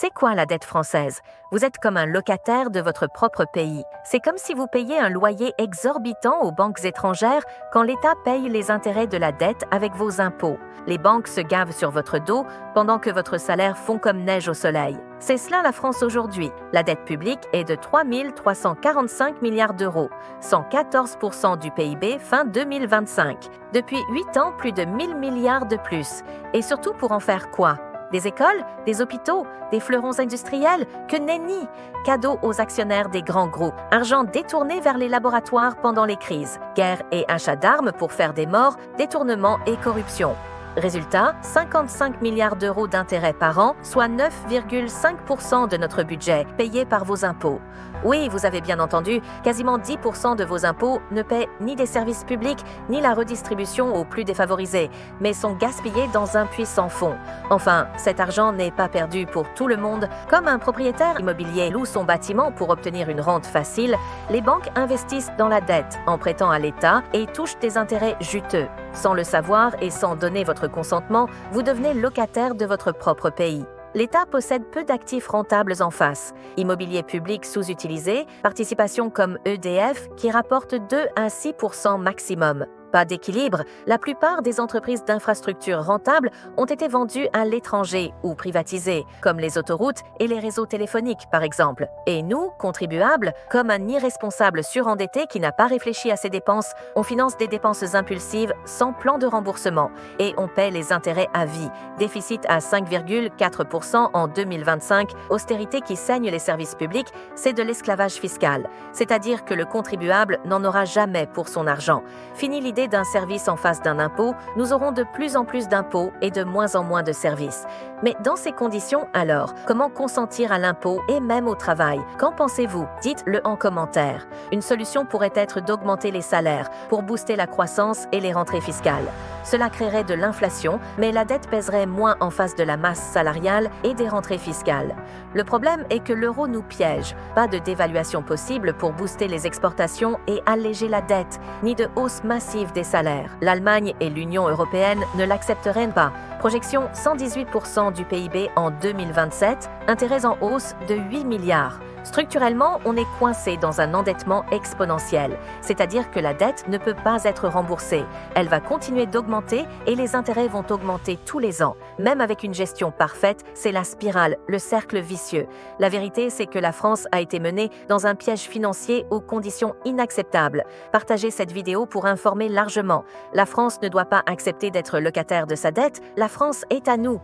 C'est quoi la dette française? Vous êtes comme un locataire de votre propre pays. C'est comme si vous payiez un loyer exorbitant aux banques étrangères quand l'État paye les intérêts de la dette avec vos impôts. Les banques se gavent sur votre dos pendant que votre salaire fond comme neige au soleil. C'est cela la France aujourd'hui. La dette publique est de 3 345 milliards d'euros, 114% du PIB fin 2025. Depuis 8 ans, plus de 1000 milliards de plus. Et surtout pour en faire quoi? Des écoles, des hôpitaux, des fleurons industriels, que nenni! Cadeaux aux actionnaires des grands groupes, argent détourné vers les laboratoires pendant les crises, guerre et achat d'armes pour faire des morts, détournement et corruption. Résultat, 55 milliards d'euros d'intérêts par an, soit 9,5% de notre budget, payé par vos impôts. Oui, vous avez bien entendu, quasiment 10% de vos impôts ne paient ni des services publics, ni la redistribution aux plus défavorisés, mais sont gaspillés dans un puits sans fond. Enfin, cet argent n'est pas perdu pour tout le monde. Comme un propriétaire immobilier loue son bâtiment pour obtenir une rente facile, les banques investissent dans la dette en prêtant à l'État et touchent des intérêts juteux. Sans le savoir et sans donner votre consentement, vous devenez locataire de votre propre pays. L'État possède peu d'actifs rentables en face. Immobilier public sous-utilisé, participations comme EDF qui rapportent 2 à 6% maximum. Pas d'équilibre, la plupart des entreprises d'infrastructures rentables ont été vendues à l'étranger ou privatisées, comme les autoroutes et les réseaux téléphoniques par exemple. Et nous, contribuables, comme un irresponsable surendetté qui n'a pas réfléchi à ses dépenses, on finance des dépenses impulsives sans plan de remboursement et on paie les intérêts à vie. Déficit à 5,4% en 2025, austérité qui saigne les services publics, c'est de l'esclavage fiscal. C'est-à-dire que le contribuable n'en aura jamais pour son argent. Fini l'idée d'un service en face d'un impôt, nous aurons de plus en plus d'impôts et de moins en moins de services. Mais dans ces conditions, alors, comment consentir à l'impôt et même au travail? Qu'en pensez-vous? Dites-le en commentaire. Une solution pourrait être d'augmenter les salaires pour booster la croissance et les rentrées fiscales. Cela créerait de l'inflation, mais la dette pèserait moins en face de la masse salariale et des rentrées fiscales. Le problème est que l'euro nous piège. Pas de dévaluation possible pour booster les exportations et alléger la dette, ni de hausse massive des salaires. L'Allemagne et l'Union européenne ne l'accepteraient pas. Projection 118% du PIB en 2027, intérêts en hausse de 8 milliards. Structurellement, on est coincé dans un endettement exponentiel, c'est-à-dire que la dette ne peut pas être remboursée. Elle va continuer d'augmenter et les intérêts vont augmenter tous les ans. Même avec une gestion parfaite, c'est la spirale, le cercle vicieux. La vérité, c'est que la France a été menée dans un piège financier aux conditions inacceptables. Partagez cette vidéo pour informer largement. La France ne doit pas accepter d'être locataire de sa dette, la France est à nous.